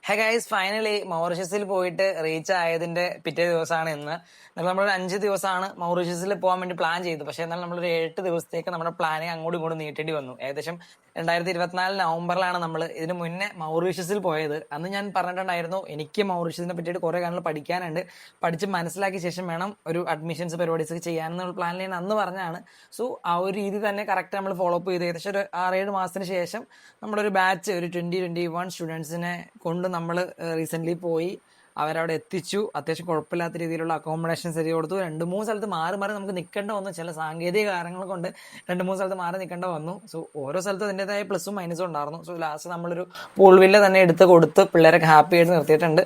Hey guys, finally മൗറീഷ്യസിൽ പോയിട്ട് reach ആയതിന്റെ പിറ്റേ ദിവസമാണ് ഇന്ന്. എന്നാൽ നമ്മളൊരു 5 ദിവസമാണ് മൗറീഷ്യസിൽ പോകാൻ വേണ്ടി പ്ലാൻ ചെയ്തു. പക്ഷെ എന്നാൽ നമ്മളൊരു 8 ദിവസത്തേക്ക് നമ്മുടെ പ്ലാനിങ് അങ്ങോട്ടും ഇങ്ങോട്ടും നീട്ടേണ്ടി വന്നു. ഏകദേശം 2024 നവംബറിലാണ് നമ്മൾ ഇതിന് മുന്നേ മൗറീഷ്യസിൽ പോയത്. അന്ന് ഞാൻ പറഞ്ഞിട്ടുണ്ടായിരുന്നു എനിക്ക് മൗറീഷ്യസിനെ പറ്റിയിട്ട് കുറെ കാര്യങ്ങൾ പഠിക്കാനുണ്ട്, പഠിച്ച് മനസ്സിലാക്കിയ ശേഷം വേണം ഒരു അഡ്മിഷൻസ് പരിപാടീസ് ചെയ്യാനെന്നുള്ള പ്ലാനിൽ ഞാൻ അന്ന് പറഞ്ഞാണ്. സോ ആ ഒരു രീതി തന്നെ കറക്റ്റ് നമ്മൾ ഫോളോ അപ്പ് ചെയ്ത് ഏകദേശം ഒരു 6-7 മാസത്തിന് ശേഷം നമ്മളൊരു ബാച്ച് ഒരു 20-21 സ്റ്റുഡൻസിനെ കൊണ്ട് നമ്മൾ റീസെന്റ് പോയി അവരവിടെ എത്തിച്ചു. അത്യാവശ്യം കുഴപ്പമില്ലാത്ത രീതിയിലുള്ള അക്കോമഡേഷൻ ശരി കൊടുത്തു. 2-3 സ്ഥലത്ത് മാറി മാറി നമുക്ക് നിൽക്കേണ്ട വന്നു. ചില സാങ്കേതിക കാരണങ്ങൾ കൊണ്ട് 2-3 സ്ഥലത്ത് മാറി നിൽക്കേണ്ട വന്നു. സോ ഓരോ സ്ഥലത്തും അതിൻ്റെതായ പ്ലസും മൈനസും ഉണ്ടായിരുന്നു. സോ ലാസ്റ്റ് നമ്മളൊരു പൂൾ വില്ല തന്നെ എടുത്ത് കൊടുത്ത് പിള്ളേരൊക്കെ ഹാപ്പി ആയിട്ട് നിർത്തിയിട്ടുണ്ട്.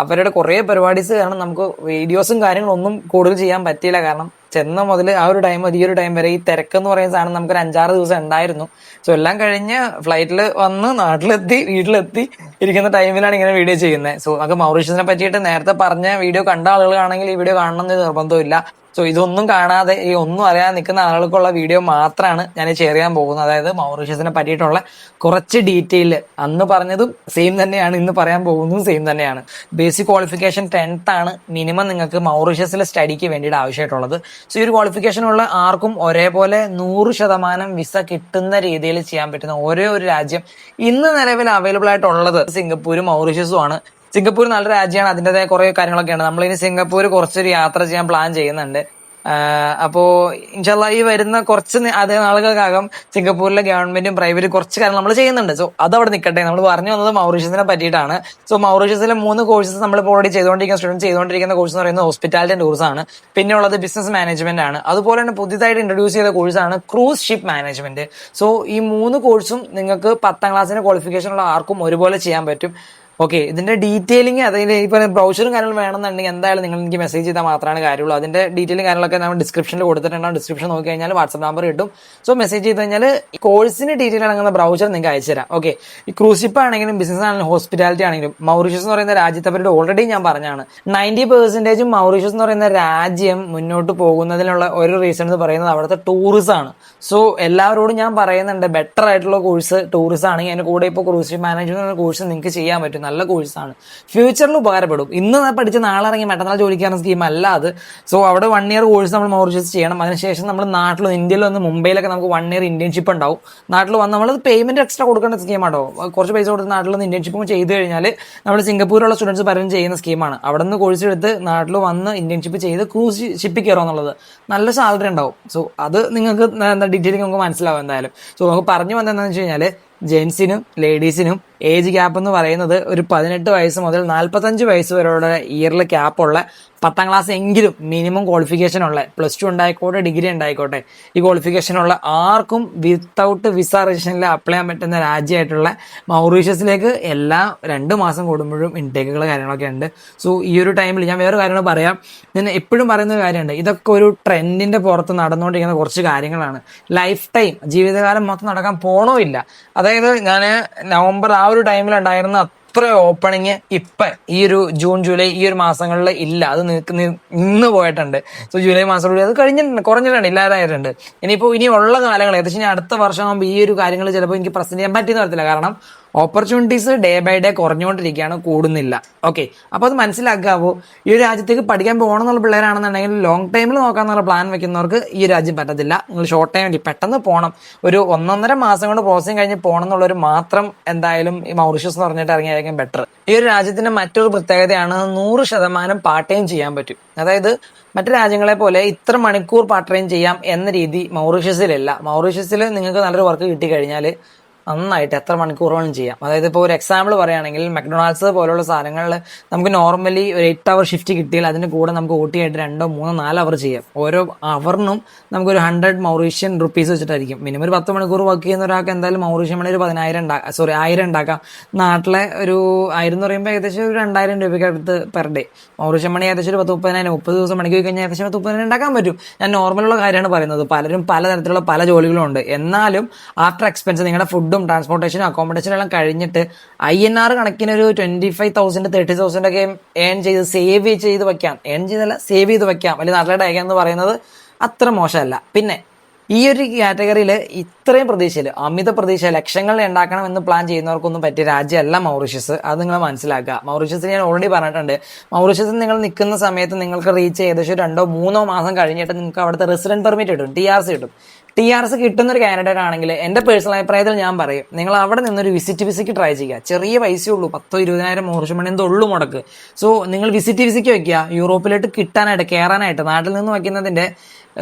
അവരുടെ കുറേ പരിപാടീസ് കാരണം നമുക്ക് വീഡിയോസും കാര്യങ്ങളൊന്നും കൂടുതൽ ചെയ്യാൻ പറ്റിയില്ല. കാരണം ചെന്ന മുതൽ ആ ഒരു ടൈം ഈ ഒരു ടൈം വരെ ഈ തിരക്കെന്ന് പറയുന്ന സാധനം നമുക്കൊരു 5-6 ദിവസം ഉണ്ടായിരുന്നു. സോ എല്ലാം കഴിഞ്ഞ് ഫ്ലൈറ്റിൽ വന്ന് നാട്ടിലെത്തി വീട്ടിലെത്തി ഇരിക്കുന്ന ടൈമിലാണ് ഇങ്ങനെ വീഡിയോ ചെയ്യുന്നത്. സോ നമുക്ക് മൗറീഷ്യസിനെ പറ്റിയിട്ട് നേരത്തെ പറഞ്ഞ വീഡിയോ കണ്ട ആളുകളാണെങ്കിൽ ഈ വീഡിയോ കാണണം എന്ന് നിർബന്ധമില്ല. സോ ഇതൊന്നും കാണാതെ ഈ ഒന്നും അറിയാതെ നിൽക്കുന്ന ആളുകൾക്കുള്ള വീഡിയോ മാത്രമാണ് ഞാൻ ഷെയർ ചെയ്യാൻ പോകുന്നത്. അതായത് മൗറീഷ്യസിനെ പറ്റിയിട്ടുള്ള കുറച്ച് ഡീറ്റെയിൽ അന്ന് പറഞ്ഞതും സെയിം തന്നെയാണ്, ഇന്ന് പറയാൻ പോകുന്നതും സെയിം തന്നെയാണ്. ബേസിക് ക്വാളിഫിക്കേഷൻ 10th ആണ് മിനിമം നിങ്ങൾക്ക് മൗറീഷ്യസിലെ സ്റ്റഡിക്ക് വേണ്ടിയിട്ട് ആവശ്യമായിട്ടുള്ളത്. സോ ഈ ഒരു ക്വാളിഫിക്കേഷൻ ഉള്ള ആർക്കും ഒരേപോലെ 100% വിസ കിട്ടുന്ന രീതിയിൽ ചെയ്യാൻ പറ്റുന്ന ഒരേ ഒരു രാജ്യം ഇന്ന് നിലവിൽ അവൈലബിൾ ആയിട്ടുള്ളത് സിംഗപ്പൂരും മൗറീഷ്യസും ആണ്. സിംഗപ്പൂർ നല്ല രാജ്യമാണ്, അതിൻ്റെതായ കുറെ കാര്യങ്ങളൊക്കെയാണ്. നമ്മളിനി സിംഗപ്പൂർ കുറച്ചൊരു യാത്ര ചെയ്യാൻ പ്ലാൻ ചെയ്യുന്നുണ്ട്. അപ്പോ ഇൻഷാല്ലാ ഈ വരുന്ന കുറച്ച് അതേ നാളുകൾക്കകം സിംഗപ്പൂരിലെ ഗവൺമെന്റും പ്രൈവറ്റും കുറച്ച് കാര്യങ്ങൾ നമ്മൾ ചെയ്യുന്നുണ്ട്. സോ അതവിടെ നിൽക്കട്ടെ. നമ്മൾ പറഞ്ഞു വന്നത് മൗറീഷ്യസിനെ പറ്റിയിട്ടാണ്. സോ മൗറീഷ്യസിലെ 3 കോഴ്സസ് നമ്മളിപ്പോൾ ഓൾറെഡി ചെയ്തുകൊണ്ടിരിക്കുന്ന സ്റ്റുഡൻസ് ചെയ്തുകൊണ്ടിരിക്കുന്ന കോഴ്സ് എന്ന് പറയുന്നത് ഹോസ്പിറ്റാലിറ്റി ആൻഡ് ടൂറിസം ആണ്. പിന്നെ ഉള്ളത് ബിസിനസ് മാനേജ്മെന്റ് ആണ്. അതുപോലെ തന്നെ പുതിയതായിട്ട് ഇൻട്രൊഡ്യൂസ് ചെയ്ത കോഴ്സാണ് ക്രൂസ് ഷിപ്പ് മാനേജ്മെന്റ്. സോ ഈ 3 കോഴ്സും നിങ്ങൾക്ക് 10th ക്ലാസ്സിന്റെ ക്വാളിഫിക്കേഷൻ ഉള്ള ആർക്കും ഒരുപോലെ ചെയ്യാൻ പറ്റും. ഓക്കെ, ഇതിന്റെ ഡീറ്റെയിലിംഗ് അതിന്റെ ഈ പറയുന്ന ബ്രൗഷറും കാര്യങ്ങളും വേണമെന്നുണ്ടെങ്കിൽ എന്തായാലും നിങ്ങൾ എനിക്ക് മെസ്സേജ് ചെയ്താൽ മാത്രമാണ് കാര്യമുള്ളൂ. അതിന്റെ ഡീറ്റെയിലും കാര്യങ്ങളൊക്കെ നമ്മൾ ഡിസ്ക്രിപ്ഷനിൽ കൊടുത്തിട്ടുണ്ടാവും. ഡിസ്ക്രിപ്ഷൻ നോക്കി കഴിഞ്ഞാൽ വാട്സ്ആപ്പ് നമ്പർ കിട്ടും. സോ മെസ്സേജ് ചെയ്ത് കഴിഞ്ഞാൽ ഈ കോഴ്സിന് ഡീറ്റെയിൽ അടങ്ങുന്ന ബ്രൗഷർ നിങ്ങൾക്ക് അയച്ചു തരാം. ഓക്കെ, ഈ ക്രൂസിപ്പ് ആണെങ്കിലും ബിസിനസ് ആണെങ്കിലും ഹോസ്പിറ്റാലിറ്റി ആണെങ്കിലും മൗറീഷ്യസ് എന്ന് പറയുന്ന രാജ്യത്തെ പറ്റി ഓൾറെഡി ഞാൻ പറഞ്ഞാണ്. 90% മൗറീഷ്യസ് എന്ന് പറയുന്ന രാജ്യം മുന്നോട്ട് പോകുന്നതിനുള്ള ഒരു റീസൺ എന്ന് പറയുന്നത് അവിടുത്തെ ടൂറിസം ആണ്. സോ എല്ലാവരോടും ഞാൻ പറയുന്നുണ്ട്, ബെറ്റർ ആയിട്ടുള്ള കോഴ്സ് ടൂറിസം ആണെങ്കിൽ അതിന്റെ കൂടെ ഇപ്പോൾ ക്രൂസ് മാനേജ്മെന്റ് കോഴ്സ് നിങ്ങൾക്ക് ചെയ്യാൻ പറ്റും. നല്ല കോഴ്സാണ്, ഫ്യൂച്ചറിൽ ഉപകാരപ്പെടും. ഇന്ന് പഠിച്ച് നാളെ ഇറങ്ങി മറ്റന്നാൾ ജോലിക്കാനുള്ള സ്കീം അല്ല അത്. സോ അവിടെ 1 ഇയർ കോഴ്സ് നമ്മൾ മൗറീഷ്യസ് ചെയ്യണം. അതിനുശേഷം നമ്മൾ നാട്ടിൽ ഇന്ത്യയിൽ വന്ന് മുംബൈയിലൊക്കെ നമുക്ക് 1 ഇയർ ഇന്റേൺഷിപ്പ് ഉണ്ടാവും. നാട്ടിൽ വന്ന് നമ്മൾ പേയ്മെന്റ് എക്സ്ട്രാ കൊടുക്കേണ്ട സ്കീമാണോ, കുറച്ച് പൈസ കൊടുത്ത് നാട്ടിൽ നിന്ന് ഇന്റേൺഷിപ്പ് ചെയ്ത് കഴിഞ്ഞാൽ നമ്മൾ സിംഗപ്പൂരിലുള്ള സ്റ്റുഡൻസ് പലരും ചെയ്യുന്ന സ്കീമാണ്. അവിടെ നിന്ന് കോഴ്സ് എടുത്ത് നാട്ടിൽ വന്ന് ഇന്റേൺഷിപ്പ് ചെയ്ത് ക്രൂസ് ഷിപ്പിൽ കയറുക എന്നുള്ളത്. നല്ല സാലറി ഉണ്ടാവും. സോ അത് നിങ്ങൾക്ക് ഡീറ്റെയിലിംഗ് നമുക്ക് മനസ്സിലാവും എന്തായാലും. സോ നമുക്ക് പറഞ്ഞു വന്നതെന്ന് വെച്ച് കഴിഞ്ഞാൽ ജെൻസിനും ലേഡീസിനും ഏജ് ഗ്യാപ്പ് എന്ന് പറയുന്നത് ഒരു 18 വയസ്സ് മുതൽ 45 വയസ്സ് വരെയുള്ള ഇയറിൽ ക്യാപ്പുള്ള 10th ക്ലാസ് എങ്കിലും മിനിമം ക്വാളിഫിക്കേഷൻ ഉള്ള +2 ഉണ്ടായിക്കോട്ടെ ഡിഗ്രി ഉണ്ടായിക്കോട്ടെ ഈ ക്വാളിഫിക്കേഷൻ ഉള്ള ആർക്കും വിത്തൗട്ട് വിസ രജിസ്ട്രേഷനിൽ അപ്ലൈ ചെയ്യാൻ പറ്റുന്ന രാജ്യമായിട്ടുള്ള മൗറീഷ്യസിലേക്ക് എല്ലാ 2 മാസം കൂടുമ്പോഴും ഇൻടേക്കുകൾ കാര്യങ്ങളൊക്കെ ഉണ്ട്. സോ ഈ ഒരു ടൈമിൽ ഞാൻ വേറെ കാര്യങ്ങൾ പറയാം. ഞാൻ എപ്പോഴും പറയുന്ന ഒരു കാര്യമുണ്ട്, ഇതൊക്കെ ഒരു ട്രെൻഡിന്റെ പുറത്ത് നടന്നുകൊണ്ടിരിക്കുന്ന കുറച്ച് കാര്യങ്ങളാണ്. ലൈഫ് ടൈം ജീവിതകാലം മൊത്തം നടക്കാൻ പോണോ ഇല്ല. അതായത് ഞാൻ നവംബർ ആ ഒരു ടൈമിലുണ്ടായിരുന്ന അത്ര ഓപ്പണിങ് ഇപ്പൊ ഈ ഒരു ജൂൺ ജൂലൈ ഈ ഒരു മാസങ്ങളിൽ ഇല്ല. അത് നിന്ന് പോയിട്ടുണ്ട്. സോ ജൂലൈ മാസത്തോടെ അത് കഴിഞ്ഞിട്ടുണ്ട്, കുറഞ്ഞിട്ടുണ്ട്, ഇല്ലാതായിട്ടുണ്ട്. ഇനി ഉള്ള കാലങ്ങൾ ഏകദേശം ഞാൻ അടുത്ത വർഷം ആകുമ്പോൾ ഈ ഒരു കാര്യങ്ങൾ ചിലപ്പോൾ എനിക്ക് പ്രസന്റ് ചെയ്യാൻ പറ്റിയെന്ന് വരത്തില്ല. കാരണം ഓപ്പർച്യൂണിറ്റീസ് ഡേ ബൈ ഡേ കുറഞ്ഞുകൊണ്ടിരിക്കുകയാണ്, കൂടുന്നില്ല. ഓക്കെ, അപ്പോൾ അത് മനസ്സിലാക്കാവോ. ഈ ഒരു രാജ്യത്തേക്ക് പഠിക്കാൻ പോകണം എന്നുള്ള പിള്ളേരാണെന്നുണ്ടെങ്കിൽ ലോങ് ടൈമിൽ നോക്കാന്നുള്ള പ്ലാൻ വെക്കുന്നവർക്ക് ഈ രാജ്യം പറ്റത്തില്ല. നിങ്ങൾ ഷോർട്ട് ടൈമിൽ പെട്ടെന്ന് പോകണം, ഒരു 1-1.5 മാസം കൊണ്ട് പ്രോസസ്സിങ് കഴിഞ്ഞ് പോകണം എന്നുള്ളവർ മാത്രം എന്തായാലും ഈ മൗറീഷ്യസ് എന്ന് പറഞ്ഞിട്ട് ഇറങ്ങിയായിരിക്കും ബെറ്റർ. ഈ ഒരു രാജ്യത്തിന്റെ മറ്റൊരു പ്രത്യേകതയാണ് 100% പാർട്ട് ടൈം ചെയ്യാൻ പറ്റും. അതായത് മറ്റു രാജ്യങ്ങളെ പോലെ ഇത്ര മണിക്കൂർ പാർട്ട് ടൈം ചെയ്യാം എന്ന രീതി മൗറീഷ്യസിലില്ല. മൗറീഷ്യസിൽ നിങ്ങൾക്ക് നല്ലൊരു വർക്ക് കിട്ടിക്കഴിഞ്ഞാൽ നന്നായിട്ട് എത്ര മണിക്കൂർ വേണം ചെയ്യാം. അതായത് ഇപ്പോൾ ഒരു എക്സാമ്പിൾ പറയുകയാണെങ്കിൽ മെക്ഡൊണാൾഡ്സ് പോലുള്ള സാധനങ്ങളിൽ നമുക്ക് നോർമലി ഒരു 8 അവർ ഷിഫ്റ്റ് കിട്ടിയാൽ അതിന് കൂടെ നമുക്ക് OT ആയിട്ട് 2, 3, 4 അവർ ചെയ്യാം. ഓരോ അവറിനും നമുക്കൊരു 100 മൗറീഷ്യൻ റുപ്പീസ് വെച്ചിട്ടായിരിക്കും. മിനിമം ഒരു 10 മണിക്കൂർ വർക്ക് ചെയ്യുന്ന ഒരാൾക്ക് എന്തായാലും മൗറീഷ്യൻ മണി ഒരു 1000 ഉണ്ടാക്കാം. നാട്ടിലെ ഒരു 1000 എന്ന് പറയുമ്പോൾ ഏകദേശം ഒരു 2000 രൂപയ്ക്ക് അടുത്ത് പെർ ഡേ. മൗറീഷ്യൻ മണി ഏകദേശം ഒരു 30,000 30 ദിവസം മണിക്ക് പോയി കഴിഞ്ഞാൽ ഏകദേശം 30,000 ഉണ്ടാക്കാൻ പറ്റും. ഞാൻ നോർമലുള്ള കാര്യമാണ് പറയുന്നത്. പലരും പലതരത്തിലുള്ള പല ജോലികളും ഉണ്ട്. എന്നാലും ആഫ്റ്റർ എക്സ്പെൻസ് നിങ്ങളുടെ ഫുഡും ട്രാൻസ്പോർട്ടേഷനും അക്കോമഡേഷനും എല്ലാം കഴിഞ്ഞിട്ട് INR കണക്കിന് ഒരു 25,000 30,000 ഒക്കെ ഏൺ ചെയ്ത് സേവ് ചെയ്ത് വെക്കാം. ഏൺ ചെയ്തല്ല, സേവ് ചെയ്ത് വെക്കാം. വലിയ നാട്ടിലായിട്ട് അയക്കാം എന്ന് പറയുന്നത് അത്ര മോശമല്ല. പിന്നെ ഈ ഒരു കാറ്റഗറിയിൽ ഇത്രയും പ്രതീക്ഷയിൽ അമിത പ്രതീക്ഷ ലക്ഷങ്ങൾ ഉണ്ടാക്കണം എന്ന് പ്ലാൻ ചെയ്യുന്നവർക്കൊന്നും പറ്റിയ രാജ്യമല്ല മൗറീഷ്യസ്. അത് നിങ്ങൾ മനസ്സിലാക്കുക. മൗറീഷ്യസ് ഞാൻ ഓൾറെഡി പറഞ്ഞിട്ടുണ്ട്, മൗറീഷ്യസിൽ നിങ്ങൾ നിൽക്കുന്ന സമയത്ത് നിങ്ങൾക്ക് റീച്ച് ഏകദേശം 2-3 മാസം കഴിഞ്ഞിട്ട് നിങ്ങൾക്ക് അവിടുത്തെ റെസിഡന്റ് പെർമിറ്റ് കിട്ടും, TRC കിട്ടും. TRC കിട്ടുന്ന ഒരു കാൻഡിഡേറ്റ് ആണെങ്കിൽ എൻ്റെ പേഴ്സണൽ അഭിപ്രായത്തിൽ ഞാൻ പറയും, നിങ്ങൾ അവിടെ നിന്നൊരു വിസിറ്റ് വിസയ്ക്ക് ട്രൈ ചെയ്യുക. ചെറിയ പൈസയുള്ളൂ, 10-20,000 മൗറീഷ്യസ് മണി എന്തോ ഉള്ളൂ മുടക്ക്. സോ നിങ്ങൾ വിസിറ്റ് വിസയ്ക്ക് വെക്കുക, യൂറോപ്പിലോട്ട് കിട്ടാനായിട്ട് കയറാനായിട്ട്. നാട്ടിൽ നിന്ന് വയ്ക്കുന്നതിന്റെ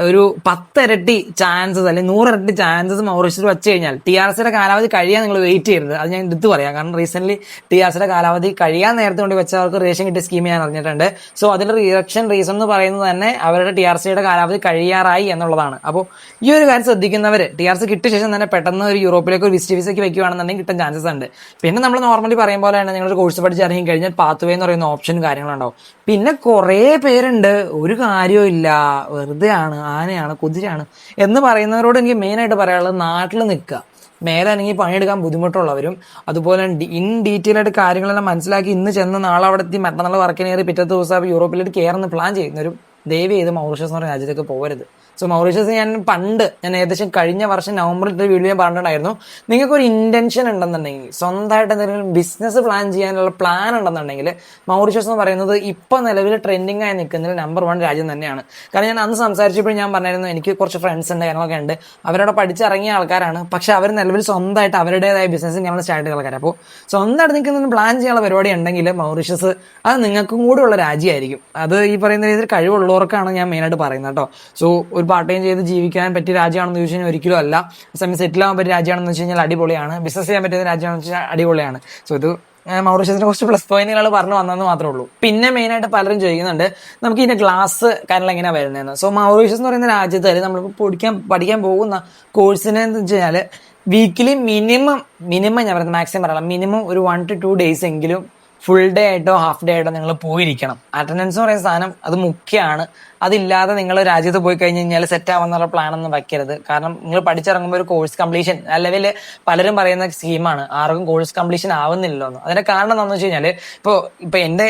ഒരു 10 ഇരട്ടി ചാൻസസ് അല്ലെങ്കിൽ 100 ഇരട്ടി ചാൻസസ് മൗറീഷ്യസിൽ വെച്ച് കഴിഞ്ഞാൽ TRCയുടെ കാലാവധി കഴിയാൻ നിങ്ങൾ വെയിറ്റ് ചെയ്യരുത്. അത് ഞാൻ എടുത്ത് പറയാം, കാരണം റീസെന്റ് TRCയുടെ കാലാവധി കഴിയാൻ നേരത്തെ കൊണ്ട് വെച്ചവർക്ക് റേഷൻ കിട്ടിയ സ്കീം ഞാൻ അറിഞ്ഞിട്ടുണ്ട്. സോ അതിന്റെ റിജക്ഷൻ റീസൺ എന്ന് പറയുന്നത് തന്നെ അവരുടെ TRCയുടെ കാലാവധി കഴിയാറായി എന്നുള്ളതാണ്. അപ്പോൾ ഈ ഒരു കാര്യം ശ്രദ്ധിക്കുന്നവർ TRC കിട്ടിയ ശേഷം തന്നെ പെട്ടെന്ന് ഒരു യൂറോപ്പിലേക്ക് ഒരു വിസിറ്റ് വിസയ്ക്ക് വെക്കുകയാണെന്നുണ്ടെങ്കിൽ കിട്ടാൻ ചാൻസസ് ഉണ്ട്. പിന്നെ നമ്മൾ നോർമലി പറയും പോലെയാണ്, നിങ്ങളൊരു കോഴ്സ് പഠിച്ച് ഇറങ്ങി കഴിഞ്ഞാൽ പാത്ത് വേ എന്ന് പറയുന്ന ഓപ്ഷനും കാര്യങ്ങളുണ്ടാവും. പിന്നെ കുറേ പേരുണ്ട് ഒരു കാര്യവും ഇല്ല, വെറുതെ ആണ്, ആനയാണ്, കുതിരയാണ് എന്ന് പറയുന്നവരോട് എനിക്ക് മെയിനായിട്ട് പറയാനുള്ളത്, നാട്ടിൽ നിൽക്കുക. മേലെ അല്ലെങ്കിൽ പണിയെടുക്കാൻ ബുദ്ധിമുട്ടുള്ളവരും അതുപോലെ ഇൻ ഡീറ്റെയിൽ ആയിട്ട് കാര്യങ്ങളെല്ലാം മനസ്സിലാക്കി ഇന്ന് ചെന്ന് നാളെ അവിടെ എത്തി മറ്റന്നാൾ വർക്കിന് കയറി പിറ്റത്തെ ദിവസം യൂറോപ്പിലേക്ക് കയറുന്ന പ്ലാൻ ചെയ്യുന്നവരും ദയവ് ചെയ്ത് മൗറീഷ്യസ് എന്ന് പറയുന്ന രാജ്യത്തേക്ക് പോകരുത്. സോ മൗറീഷ്യസ് ഞാൻ ഏകദേശം കഴിഞ്ഞ വർഷം നവംബറിൽ ഒരു വീഡിയോ ഞാൻ പറഞ്ഞിട്ടുണ്ടായിരുന്നു, നിങ്ങൾക്കൊരു ഇന്റൻഷൻ ഉണ്ടെന്നുണ്ടെങ്കിൽ, സ്വന്തമായിട്ട് എന്തെങ്കിലും ബിസിനസ് പ്ലാൻ ചെയ്യാനുള്ള പ്ലാൻ ഉണ്ടെന്നുണ്ടെങ്കിൽ മൗറീഷ്യസ് എന്ന് പറയുന്നത് ഇപ്പൊ നിലവിൽ ട്രെൻഡിങ് ആയി നിൽക്കുന്നതിൽ നമ്പർ 1 രാജ്യം തന്നെയാണ്. കാരണം ഞാൻ അന്ന് സംസാരിച്ചപ്പോൾ ഞാൻ പറഞ്ഞിരുന്നു, എനിക്ക് കുറച്ച് ഫ്രണ്ട്സ് ഉണ്ട്, കാര്യങ്ങളൊക്കെ ഉണ്ട്, അവരവിടെ പഠിച്ചിറങ്ങിയ ആൾക്കാരാണ്, പക്ഷെ അവർ നിലവിൽ സ്വന്തമായിട്ട് അവരുടേതായ ബിസിനസ് ഞങ്ങൾ സ്റ്റാർട്ട് ചെയ്ത ആൾക്കാർ. അപ്പോൾ സ്വന്തമായിട്ട് നിൽക്കുന്ന പ്ലാൻ ചെയ്യാനുള്ള പരിപാടി ഉണ്ടെങ്കിൽ മൗറീഷ്യസ് അത് നിങ്ങൾക്കും കൂടെ ഉള്ള രാജ്യമായിരിക്കും. അത് ഈ പറയുന്ന രീതിയിൽ കഴിവുള്ളവർക്കാണ് ഞാൻ മെയിനായിട്ട് പറയുന്നത് കേട്ടോ. സോ ഒരു പാർട്ട് ടൈം ചെയ്ത് ജീവിക്കാൻ പറ്റിയ രാജ്യമാണെന്ന് ചോദിച്ചു കഴിഞ്ഞാൽ ഒരിക്കലും അല്ല. സമയം സെറ്റിൽ ആവാൻ പറ്റിയ രാജ്യമാണെന്ന് വെച്ച് കഴിഞ്ഞാൽ അടിപൊളിയാണ്. ബിസിനസ് ചെയ്യാൻ പറ്റിയ രാജ്യമാണെന്ന് വെച്ചാൽ അടിപൊളിയാണ്. സോ ഇത് മൗറീഷ്യസിനെ കുറച്ച് പ്ലസ് പോയിന്റുകൾ പറഞ്ഞു വന്നതെന്ന് മാത്രമേ ഉള്ളൂ. പിന്നെ മെയിനായിട്ട് പലരും ചോദിക്കുന്നുണ്ട് നമുക്ക് ഇതിന്റെ ക്ലാസ് കാര്യങ്ങൾ എങ്ങനെയാണ് വരുന്നതെന്ന്. സോ മൗറീഷ്യസ് എന്ന് പറയുന്ന രാജ്യത്ത് നമ്മളിപ്പോൾ പഠിക്കാൻ പോകുന്ന കോഴ്സിനെ എന്ന് വെച്ച് കഴിഞ്ഞാൽ വീക്കിലി മിനിമം ഞാൻ പറയുന്നത് മാക്സിമം പറയാം, മിനിമം ഒരു 1 to 2 days എങ്കിലും ഫുൾ ഡേ ആയിട്ടോ ഹാഫ് ഡേ ആയിട്ടോ നിങ്ങൾ പോയിരിക്കണം. അറ്റൻഡൻസ് എന്ന് പറയുന്ന സാധനം അത് മുഖ്യമാണ്. അതില്ലാതെ നിങ്ങൾ രാജ്യത്ത് പോയി കഴിഞ്ഞ് കഴിഞ്ഞാൽ സെറ്റ് ആവാന്നുള്ള പ്ലാൻ ഒന്നും വയ്ക്കരുത്. കാരണം നിങ്ങൾ പഠിച്ചിറങ്ങുമ്പോൾ ഒരു കോഴ്സ് കംപ്ലീഷൻ അല്ലെങ്കിൽ പലരും പറയുന്ന സ്കീമാണ് ആർക്കും കോഴ്സ് കംപ്ലീഷൻ ആവുന്നില്ലല്ലോ എന്ന്. അതിന്റെ കാരണം എന്താണെന്ന് വെച്ച് കഴിഞ്ഞാൽ ഇപ്പൊ എന്റെ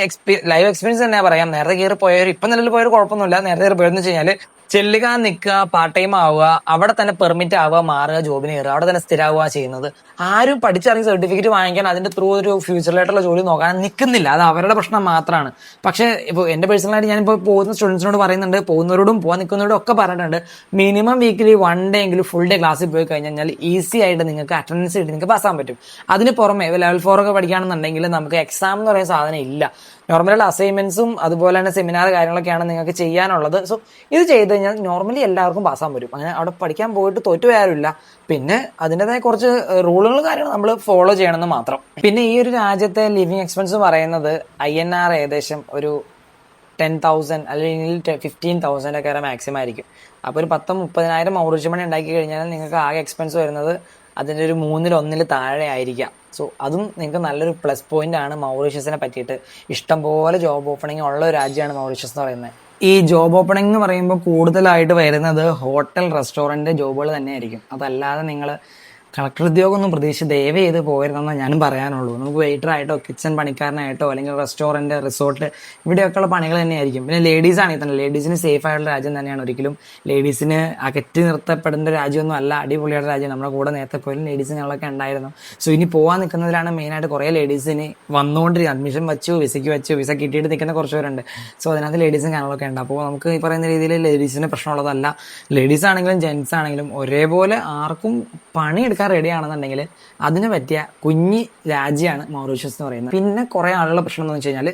ലൈവ് എക്സ്പീരിയൻസ് തന്നെ പറയാം. നേരത്തെ കയറി പോയവർ ഇപ്പൊ നിലവിൽ പോയൊരു കുഴപ്പമൊന്നുമില്ല. നേരത്തെ കയറി പോയെന്ന് വെച്ച് കഴിഞ്ഞാൽ ചെല്ലുക, നിൽക്കുക, പാർട്ട് ടൈം ആവുക, അവിടെ തന്നെ പെർമിറ്റ് ആവുക, മാറുക, ജോബിന് കയറുക, അവിടെ തന്നെ സ്ഥിരമാവുക ചെയ്യുന്നത്. ആരും പഠിച്ചിറങ്ങി സർട്ടിഫിക്കറ്റ് വാങ്ങിക്കാൻ അതിന്റെ ത്രൂ ഒരു ഫ്യൂച്ചറിലായിട്ടുള്ള ജോലി നോക്കാൻ നിൽക്കുന്നില്ല. അത് അവരുടെ പ്രശ്നം മാത്രമാണ്. പക്ഷെ ഇപ്പോൾ എന്റെ പേഴ്സണലായിട്ട് ഞാനിപ്പോൾ പോകുന്ന സ്റ്റുഡൻസിനോട് പറയുന്നുണ്ട്, പോകുന്നവരോടും പോകാൻ നിൽക്കുന്നവരോടും ഒക്കെ പറഞ്ഞിട്ടുണ്ട്, മിനിമം വീക്കിലി 1 day എങ്കിലും ഫുൾ ഡേ ക്ലാസ്സിൽ പോയി കഴിഞ്ഞാൽ ഈസി ആയിട്ട് നിങ്ങൾക്ക് അറ്റൻഡൻസ് കിട്ടി നിങ്ങൾക്ക് പാസ്സാൻ പറ്റും. അതിന് പുറമെ ലെവൽ 4 ഒക്കെ പഠിക്കുകയാണെന്നുണ്ടെങ്കിൽ നമുക്ക് എക്സാം എന്ന് പറയുന്ന സാധനം ഇല്ല. നോർമലി അസൈൻമെന്റ്സും അതുപോലെ തന്നെ സെമിനാർ കാര്യങ്ങളൊക്കെയാണ് നിങ്ങൾക്ക് ചെയ്യാനുള്ളത്. സോ ഇത് ചെയ്ത് കഴിഞ്ഞാൽ നോർമലി എല്ലാവർക്കും പാസ്സാൻ പറ്റും. അങ്ങനെ അവിടെ പഠിക്കാൻ പോയിട്ട് തോറ്റുപോയാറില്ല. പിന്നെ അതിൻ്റെതായ കുറച്ച് റൂളുകൾ കാര്യങ്ങൾ നമ്മൾ ഫോളോ ചെയ്യണമെന്ന് മാത്രം. പിന്നെ ഈ ഒരു രാജ്യത്തെ ലിവിങ് എക്സ്പെൻസ് പറയുന്നത് INR ഏകദേശം ഒരു 10,000 അല്ലെങ്കിൽ 15,000 ഒക്കെ വരെ മാക്സിമം ആയിരിക്കും. അപ്പോൾ ഒരു 10-30,000 മൗറീഷ്യസ് മണി ഉണ്ടാക്കി കഴിഞ്ഞാൽ നിങ്ങൾക്ക് ആകെ എക്സ്പെൻസ് വരുന്നത് അതിൻ്റെ ഒരു 1/3 താഴെ ആയിരിക്കാം. സോ അതും നിങ്ങൾക്ക് നല്ലൊരു പ്ലസ് പോയിന്റ് ആണ്. മൗറീഷ്യസിനെ പറ്റിയിട്ട് ഇഷ്ടംപോലെ ജോബ് ഓപ്പണിംഗ് ഉള്ള ഒരു രാജ്യമാണ് മൗറീഷ്യസ് എന്ന് പറയുന്നത്. ഈ ജോബ് ഓപ്പണിംഗ് എന്ന് പറയുമ്പോൾ കൂടുതലായിട്ട് വരുന്നത് ഹോട്ടൽ റെസ്റ്റോറൻറ്റ് ജോബുകൾ തന്നെയായിരിക്കും. അതല്ലാതെ നിങ്ങൾ കളക്ടർ ഉദ്യോഗമൊന്നും പ്രതീക്ഷിച്ച് ദയവ് ചെയ്ത് പോകരുതെന്ന് ഞാനും പറയാനുള്ളൂ. നമുക്ക് വെയിറ്ററായിട്ടോ കിച്ചൺ പണിക്കാരനായിട്ടോ അല്ലെങ്കിൽ റെസ്റ്റോറൻറ്റ്, റിസോർട്ട്, ഇവിടെയൊക്കെയുള്ള പണികൾ തന്നെയായിരിക്കും. പിന്നെ ലേഡീസ് ആണെങ്കിൽ തന്നെ ലേഡീസിന് സേഫ് ആയിട്ടുള്ള രാജ്യം തന്നെയാണ്. ഒരിക്കലും ലേഡീസിന് അകറ്റി നിർത്തപ്പെടേണ്ട രാജ്യമൊന്നും അല്ല, അടിപൊളിയായിട്ട് രാജ്യം. നമ്മുടെ കൂടെ നേരത്തെ പോലും ലേഡീസ് ഞങ്ങളൊക്കെ ഉണ്ടായിരുന്നു. സോ ഇനി പോകാൻ നിൽക്കുന്നതിലാണ് മെയിനായിട്ട് കുറേ ലേഡീസിന് വന്നുകൊണ്ടിരിക്കുക. അഡ്മിഷൻ വിസ കിട്ടിയിട്ട് നിൽക്കുന്ന കുറച്ച് പേരുണ്ട്. സോ അതിനകത്ത് ലേഡീസും കാര്യങ്ങളൊക്കെ ഉണ്ട്. അപ്പോൾ നമുക്ക് ഈ പറയുന്ന രീതിയിൽ ലേഡീസിന് പ്രശ്നമുള്ളതല്ല. ലേഡീസ് ആണെങ്കിലും ജെൻസ് ആണെങ്കിലും ഒരേപോലെ ആർക്കും പണിയെടുക്കാൻ റെഡി ആണെന്നുണ്ടെങ്കിൽ അതിന് പറ്റിയ കുഞ്ഞി രാജ്യമാണ് മൗറീഷ്യസ് എന്ന് പറയുന്നത്. പിന്നെ കുറേ ആളുകളുടെ പ്രശ്നം എന്ന് വെച്ച് കഴിഞ്ഞാൽ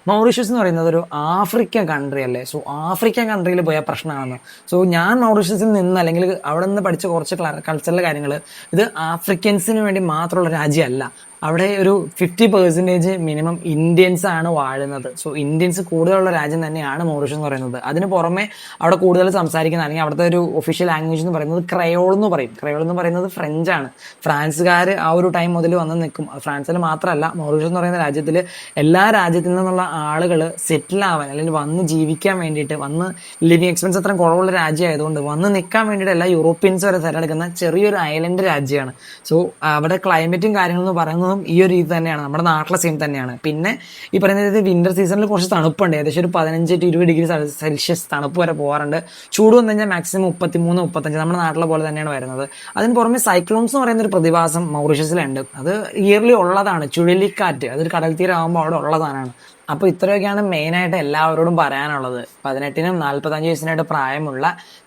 മൗറീഷ്യസ് എന്ന് പറയുന്നത് ഒരു ആഫ്രിക്കൻ കൺട്രി അല്ലേ. സോ ആഫ്രിക്കൻ കൺട്രിയിൽ പോയ പ്രശ്നമാണ്. സോ ഞാൻ മൗറീഷ്യസിൽ നിന്ന് അല്ലെങ്കിൽ അവിടെ നിന്ന് പഠിച്ച കുറച്ച് കൾച്ചറൽ കാര്യങ്ങൾ, ഇത് ആഫ്രിക്കൻസിന് വേണ്ടി മാത്രമുള്ള രാജ്യമല്ല. അവിടെ ഒരു 50% മിനിമം ഇന്ത്യൻസ് ആണ് വാഴുന്നത്. സോ ഇന്ത്യൻസ് കൂടുതലുള്ള രാജ്യം തന്നെയാണ് മൗറീഷ്യസ് എന്ന് പറയുന്നത്. അതിന് പുറമെ അവിടെ കൂടുതൽ സംസാരിക്കുന്ന അല്ലെങ്കിൽ അവിടുത്തെ ഒരു ഒഫീഷ്യൽ ലാംഗ്വേജ് എന്ന് പറയുന്നത് ക്രയോൾ എന്ന് പറയും. ക്രയോൾ എന്ന് പറയുന്നത് ഫ്രഞ്ചാണ്. ഫ്രാൻസുകാർ ആ ഒരു ടൈം മുതൽ വന്ന് നിൽക്കും. ഫ്രാൻസിൽ മാത്രമല്ല, മൗറീഷ്യസ് എന്ന് പറയുന്ന രാജ്യത്തിൽ എല്ലാ രാജ്യത്തിൽ നിന്നുള്ള ആളുകൾ സെറ്റിൽ ആവാൻ അല്ലെങ്കിൽ വന്ന് ജീവിക്കാൻ വേണ്ടിയിട്ട്, വന്ന് ലിവിങ് എക്സ്പെൻസ് അത്രയും കുറവുള്ള രാജ്യമായതുകൊണ്ട് വന്ന് നിൽക്കാൻ വേണ്ടിയിട്ട് എല്ലാ യൂറോപ്യൻസ് വരെ തിരഞ്ഞെടുക്കുന്ന ചെറിയൊരു ഐലൻഡ് രാജ്യമാണ്. സോ അവിടെ ക്ലൈമറ്റും കാര്യങ്ങളെന്ന് പറയുന്നത് സംഭവം ഈ ഒരു രീതി തന്നെയാണ്, നമ്മുടെ നാട്ടിലെ സെയിം തന്നെയാണ്. പിന്നെ ഈ പറയുന്നത് വിന്റർ സീസണിൽ കുറച്ച് തണുപ്പുണ്ട്, ഏകദേശം ഒരു 15 to 20 ഡിഗ്രി സെൽഷ്യസ് തണുപ്പ് വരെ പോകാറുണ്ട്. ചൂട് വന്നു കഴിഞ്ഞാൽ മാക്സിമം 33-35 നമ്മുടെ നാട്ടിലെ പോലെ തന്നെയാണ് വരുന്നത്. അതിന് പുറമെ സൈക്ലോൺസ് എന്ന് പറയുന്ന ഒരു പ്രതിഭാസം മൗറീഷ്യസിലുണ്ട്. അത് ഇയർലി ഉള്ളതാണ്, ചുഴലിക്കാറ്റ്, അതൊരു കടൽ തീരമാകുമ്പോൾ അവിടെ ഉള്ളതാണ്. അപ്പോൾ ഇത്രയൊക്കെയാണ് മെയിനായിട്ട് എല്ലാവരോടും പറയാനുള്ളത്. 18-നും 45 വയസ്സിനായിട്ട് പ്രായമുള്ള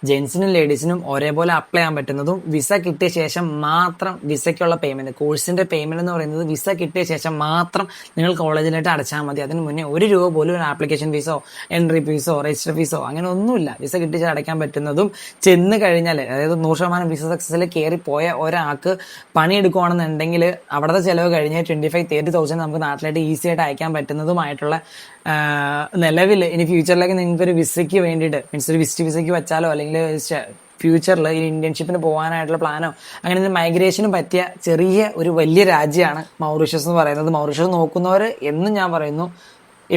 ജെൻസിനും ലേഡീസിനും ഒരേപോലെ അപ്ലൈ ചെയ്യാൻ പറ്റുന്നതും വിസ കിട്ടിയ ശേഷം മാത്രം വിസയ്ക്കുള്ള പേയ്മെന്റ്, കോഴ്സിന്റെ പേയ്മെന്റ് എന്ന് പറയുന്നത് വിസ കിട്ടിയ ശേഷം മാത്രം നിങ്ങൾ കോളേജിലായിട്ട് അടച്ചാൽ മതി. അതിന് മുന്നേ ₹1 പോലും ഒരു ആപ്ലിക്കേഷൻ ഫീസോ എൻട്രി ഫീസോ രജിസ്റ്റർ ഫീസോ അങ്ങനെ ഒന്നുമില്ല. വിസ കിട്ടിച്ച് അടയ്ക്കാൻ പറ്റുന്നതും ചെന്ന് കഴിഞ്ഞാൽ, അതായത് 100% വിസ സക്സസിൽ കയറിപ്പോയ ഒരാൾക്ക് പണിയെടുക്കുകയാണെന്നുണ്ടെങ്കിൽ അവിടുത്തെ ചിലവ് കഴിഞ്ഞ് 25-30,000 നമുക്ക് നാട്ടിലായിട്ട് ഈസി ആയിട്ട് അയക്കാൻ പറ്റുന്നതുമായിട്ടുള്ള നിലവിൽ ഇനി ഫ്യൂച്ചറിലേക്ക് നിങ്ങൾക്ക് ഒരു വിസയ്ക്ക് വേണ്ടിയിട്ട്, മീൻസ് ഒരു വിസിറ്റ് വിസയ്ക്ക് വെച്ചാലോ അല്ലെങ്കിൽ ഫ്യൂച്ചറിൽ ഈ ഇന്റേൺഷിപ്പിന് പോകാനായിട്ടുള്ള പ്ലാനോ അങ്ങനെ മൈഗ്രേഷനും പറ്റിയ ചെറിയ ഒരു വലിയ രാജ്യമാണ് മൗറീഷ്യസ് എന്ന് പറയുന്നത്. മൗറീഷ്യസ് നോക്കുന്നവർ എന്നും ഞാൻ പറയുന്നു,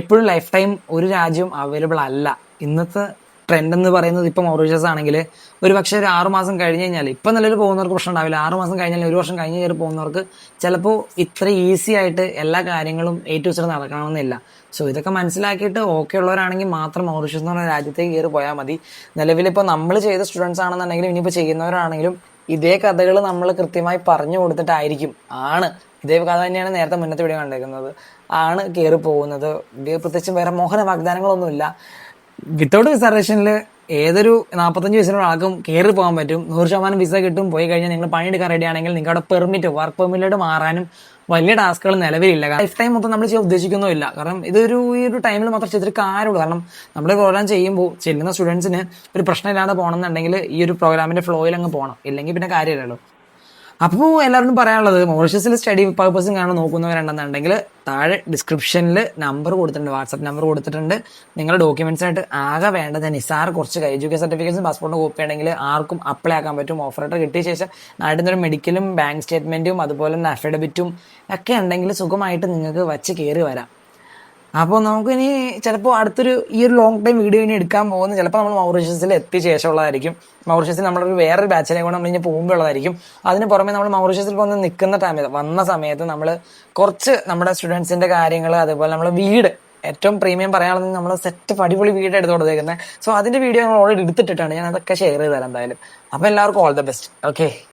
എപ്പോഴും ലൈഫ് ടൈം ഒരു രാജ്യവും അവൈലബിൾ അല്ല. ഇന്നത്തെ ട്രെൻഡ് എന്ന് പറയുന്നത് ഇപ്പം മൗറീഷ്യസ് ആണെങ്കിൽ ഒരു പക്ഷേ ഒരു 6 മാസം കഴിഞ്ഞ് കഴിഞ്ഞാൽ, ഇപ്പം നല്ലൊരു പോകുന്നവർക്ക് പ്രശ്നം ഉണ്ടാവില്ല, 6 മാസം കഴിഞ്ഞാൽ 1 വർഷം കഴിഞ്ഞ് കയറി പോകുന്നവർക്ക് ചിലപ്പോൾ ഇത്ര ഈസി ആയിട്ട് എല്ലാ കാര്യങ്ങളും A to Z നടക്കണമെന്നില്ല. സോ ഇതൊക്കെ മനസ്സിലാക്കിയിട്ട് ഓക്കെ ഉള്ളവരാണെങ്കിൽ മാത്രം മൗറീഷ്യസ് എന്ന് പറഞ്ഞ രാജ്യത്തേക്ക് കയറി പോയാൽ മതി. നിലവിലിപ്പോൾ നമ്മൾ ചെയ്ത സ്റ്റുഡൻസ് ആണെന്നുണ്ടെങ്കിലും ഇനിയിപ്പോൾ ചെയ്യുന്നവരാണെങ്കിലും ഇതേ കഥകൾ നമ്മൾ കൃത്യമായി പറഞ്ഞു കൊടുത്തിട്ടായിരിക്കും ഇതേ കഥ തന്നെയാണ് നേരത്തെ മുന്നത്തെ വീഡിയോ കണ്ടേക്കുന്നത്, കയറി പോകുന്നത്. പ്രത്യേകിച്ച് വേറെ മോഹന വാഗ്ദാനങ്ങളൊന്നുമില്ല. വിത്തൗട്ട് റിസർവേഷനിൽ ഏതൊരു 45 വയസ്സിനുള്ള ആൾക്കും കയറി പോകാൻ പറ്റും. 100% വിസ കിട്ടും. പോയി കഴിഞ്ഞാൽ നിങ്ങൾ പണിയെടുക്കാൻ റെഡി ആണെങ്കിൽ നിങ്ങൾക്ക് അവിടെ വർക്ക് പെർമിറ്റിലോട്ട് മാറാനും വലിയ ടാസ്കുകൾ നിലവിലില്ല. ലൈഫ് ടൈം മൊത്തം നമ്മൾ ചെയ്യാൻ ഉദ്ദേശിക്കുന്നുമില്ല. കാരണം ഈ ഒരു ടൈമിൽ മാത്രം ചെയ്തിട്ട് കാര്യമുള്ളൂ. കാരണം നമ്മൾ പ്രോഗ്രാം ചെയ്യുമ്പോൾ ചെല്ലുന്ന സ്റ്റുഡൻസിന് ഒരു പ്രശ്നമില്ലാതെ പോകണമെന്നുണ്ടെങ്കിൽ ഈ ഒരു പ്രോഗ്രാമിന്റെ ഫ്ലോയിൽ അങ്ങ് പോകണം, ഇല്ലെങ്കിൽ പിന്നെ കാര്യമില്ലല്ലോ. അപ്പോൾ എല്ലാവരും പറയാനുള്ളത്, മൗറീഷ്യസിൽ സ്റ്റഡി പർപ്പസും കാണാൻ നോക്കുന്നവരുണ്ടെന്നുണ്ടെങ്കിൽ താഴെ ഡിസ്ക്രിപ്ഷനിൽ നമ്പർ കൊടുത്തിട്ടുണ്ട്, വാട്സപ്പ് നമ്പർ കൊടുത്തിട്ടുണ്ട്. നിങ്ങളുടെ ഡോക്യുമെന്റ്സ് ആയിട്ട് ആകെ വേണ്ടത് നിസാർ കുറച്ച് എഡ്യൂക്കേഷൻ സർട്ടിഫിക്കറ്റ്സും പാസ്പോർട്ടും കോപ്പി ഉണ്ടെങ്കിൽ ആർക്കും അപ്ലൈ ആക്കാൻ പറ്റും. ഓഫർ ലെറ്റർ കിട്ടിയ ശേഷം നാട്ടിൽ നിന്നൊരു മെഡിക്കലും ബാങ്ക് സ്റ്റേറ്റ്മെന്റും അതുപോലെ തന്നെ അഫിഡവിറ്റും ഒക്കെ ഉണ്ടെങ്കിൽ സുഖമായിട്ട് നിങ്ങൾക്ക് വച്ച് കയറി വരാം. അപ്പോൾ നമുക്കിനി ചിലപ്പോൾ അടുത്തൊരു ഈ ഒരു ലോങ് ടൈം വീഡിയോ ഇനി എടുക്കാൻ പോകുന്നത് ചിലപ്പോൾ നമ്മൾ മൗറീഷ്യസിൽ എത്തിയ ശേഷമുള്ളതായിരിക്കും. മൗറീഷ്യസിൽ നമ്മളൊരു വേറൊരു ബാച്ചിനെ കൊണ്ട് നമ്മൾ ഇനി പോകുമ്പോൾ ഉള്ളതായിരിക്കും. അതിന് പുറമെ നമ്മൾ മൗറീഷ്യസിൽ വന്ന് നിൽക്കുന്ന വന്ന സമയത്ത് നമ്മൾ കുറച്ച് നമ്മുടെ സ്റ്റുഡൻസിന്റെ കാര്യങ്ങൾ, അതുപോലെ നമ്മുടെ വീട് ഏറ്റവും പ്രീമിയം പറയാനുള്ളത് നമ്മൾ സെറ്റ് അടിപൊളി വീട് എടുത്ത് കൊടുത്തേക്കുന്നത്. സോ അതിന്റെ വീഡിയോ നമ്മൾ ഓൾറെഡി എടുത്തിട്ടിട്ടാണ്, ഞാൻ അതൊക്കെ ഷെയർ ചെയ്ത് തരാം എന്തായാലും. അപ്പോൾ എല്ലാവർക്കും ഓൾ ദ ബെസ്റ്റ്. ഓക്കെ.